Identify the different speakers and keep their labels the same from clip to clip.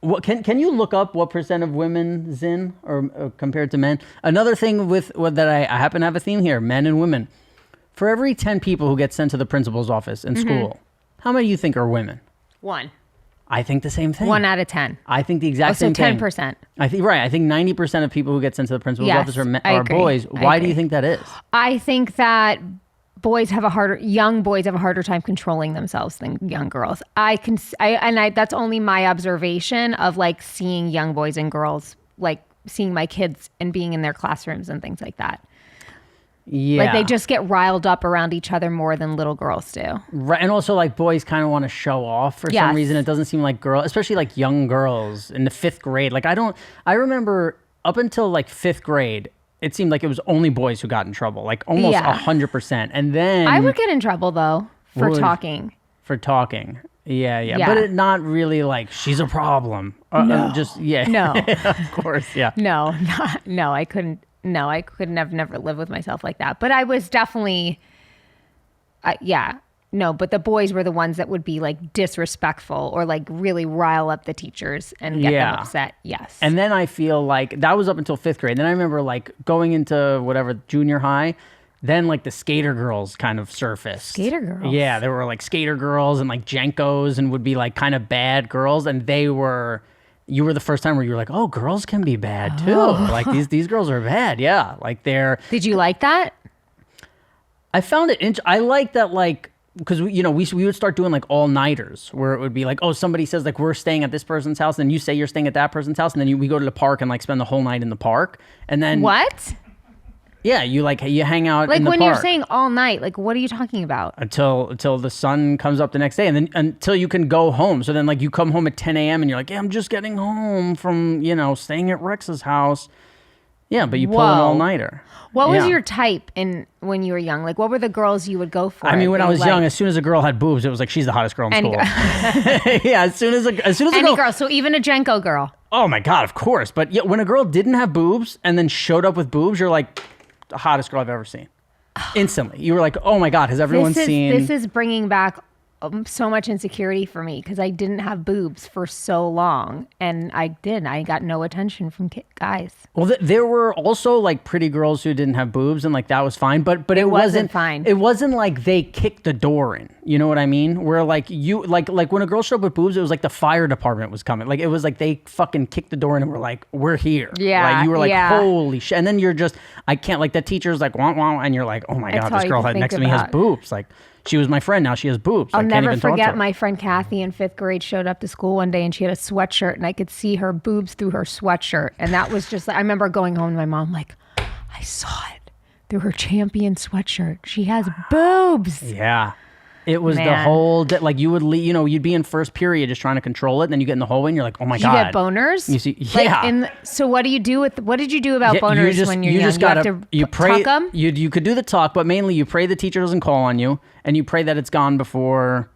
Speaker 1: What can you look up what percent of women's in or compared to men? Another thing with that I happen to have a theme here: men and women. For every 10 people who get sent to the principal's office in school, how many do you think are women?
Speaker 2: 1.
Speaker 1: I think the same thing.
Speaker 2: 1 out of 10.
Speaker 1: I think the exact same thing.
Speaker 2: 10%.
Speaker 1: I think right. I think 90% of people who get sent to the principal's office are boys.
Speaker 2: I
Speaker 1: Why
Speaker 2: agree.
Speaker 1: do you think that is?
Speaker 2: I think that young boys have a harder time controlling themselves than young girls. That's only my observation of like seeing young boys and girls, like seeing my kids and being in their classrooms and things like that.
Speaker 1: Yeah.
Speaker 2: Like they just get riled up around each other more than little girls do.
Speaker 1: Right. And also like boys kind of want to show off for some reason. It doesn't seem like girls, especially like young girls in the 5th grade. Like I remember up until like 5th grade, it seemed like it was only boys who got in trouble, like almost 100%. And then
Speaker 2: I would get in trouble though for talking.
Speaker 1: For talking. Yeah. But it not really like she's a problem.
Speaker 2: No.
Speaker 1: No. Of course. Yeah.
Speaker 2: No, I couldn't. No, I couldn't have never lived with myself like that. But I was definitely, no, but the boys were the ones that would be like disrespectful or like really rile up the teachers and get them upset. Yes.
Speaker 1: And then I feel like that was up until 5th grade. Then I remember like going into whatever junior high, then like the skater girls kind of surfaced.
Speaker 2: Skater girls?
Speaker 1: Yeah, there were like skater girls and like Jenkos and would be like kind of bad girls. And you were the first time where you were like, oh, girls can be bad too. Like these girls are bad. Yeah. Like
Speaker 2: Did you like that?
Speaker 1: I found it, I like that like, because we would start doing like all-nighters where it would be like, oh, somebody says like we're staying at this person's house, and then you say you're staying at that person's house, and then we go to the park and like spend the whole night in the park. And then
Speaker 2: what?
Speaker 1: Yeah, you hang out
Speaker 2: like
Speaker 1: in the
Speaker 2: when
Speaker 1: park.
Speaker 2: You're saying all night, like what are you talking about?
Speaker 1: Until the sun comes up the next day, and then until you can go home. So then like you come home at 10 a.m. and you're like, yeah, I'm just getting home from staying at Rex's house. Yeah, but you pull an all-nighter.
Speaker 2: What was your type when you were young? Like what were the girls you would go for?
Speaker 1: I mean, when I was young, as soon as a girl had boobs, it was like she's the hottest girl in school. Yeah, as soon as
Speaker 2: any girl, so even a Jenko girl.
Speaker 1: Oh my God, of course. But yeah, when a girl didn't have boobs and then showed up with boobs, you're like, the hottest girl I've ever seen. Instantly. You were like, oh my God, has everyone seen...
Speaker 2: This is bringing back so much insecurity for me because I didn't have boobs for so long. And I got no attention from guys.
Speaker 1: Well, there were also like pretty girls who didn't have boobs and like that was fine. But it wasn't
Speaker 2: fine.
Speaker 1: It wasn't like they kicked the door in. You know what I mean? Where like you... Like when a girl showed up with boobs, it was like the fire department was coming. Like it was like they fucking kicked the door in and were like, we're here.
Speaker 2: Yeah.
Speaker 1: Like you were like, holy shit. And then you're just... I can't... Like that teacher's like, wah, wah, and you're like, oh my God, this girl next to me has boobs. Like... She was my friend. Now she has boobs.
Speaker 2: I'll never forget my friend Kathy in 5th grade showed up to school one day and she had a sweatshirt and I could see her boobs through her sweatshirt. And that was just like, I remember going home to my mom like, I saw it through her Champion sweatshirt. She has boobs.
Speaker 1: Yeah. It was the whole, like you would leave, you'd be in first period just trying to control it. And then you get in the hallway and you're like, oh my God.
Speaker 2: You get boners?
Speaker 1: You see, yeah.
Speaker 2: Like so what do you do what did you do about boners when you're young?
Speaker 1: Just you pray, tuck them? You could do the talk, but mainly you pray the teacher doesn't call on you and you pray that it's gone before.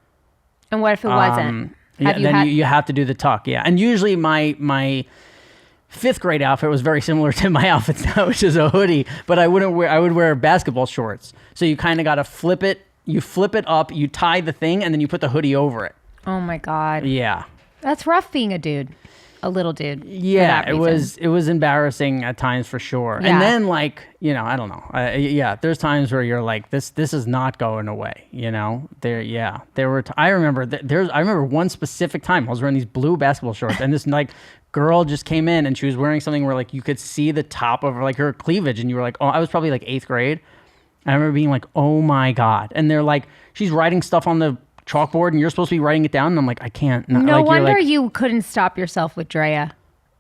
Speaker 2: And what if it wasn't?
Speaker 1: You have to do the talk. Yeah. And usually my 5th grade outfit was very similar to my outfit now, which is a hoodie, but I would wear basketball shorts. So you kind of got to flip it. You flip it up, you tie the thing, and then you put the hoodie over it.
Speaker 2: Oh my God.
Speaker 1: Yeah.
Speaker 2: That's rough being a little dude.
Speaker 1: Yeah, it was embarrassing at times for sure. Yeah. And then like, I don't know. There's times where you're like, this is not going away, There were I remember one specific time I was wearing these blue basketball shorts and this like girl just came in and she was wearing something where like you could see the top of like her cleavage and you were like, oh, I was probably like 8th grade. I remember being like, oh my God. And they're like, she's writing stuff on the chalkboard and you're supposed to be writing it down. And I'm like, I can't.
Speaker 2: No wonder you couldn't stop yourself with Drea.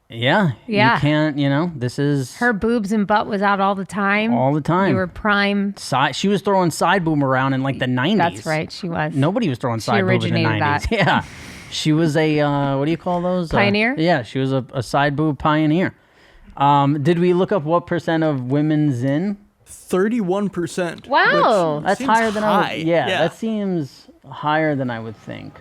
Speaker 1: Yeah. You can't, this is...
Speaker 2: Her boobs and butt was out all the time.
Speaker 1: All the time.
Speaker 2: You were prime.
Speaker 1: She was throwing side boob around in like the 90s.
Speaker 2: That's right, she was.
Speaker 1: Nobody was throwing side boob in the 90s. That. Yeah. She was a, what do you call those?
Speaker 2: Pioneer?
Speaker 1: Yeah, she was a side boob pioneer. Did we look up what percent of women's in?
Speaker 3: 31%.
Speaker 2: Wow.
Speaker 1: That's higher than I would. Yeah, that seems higher than I would think.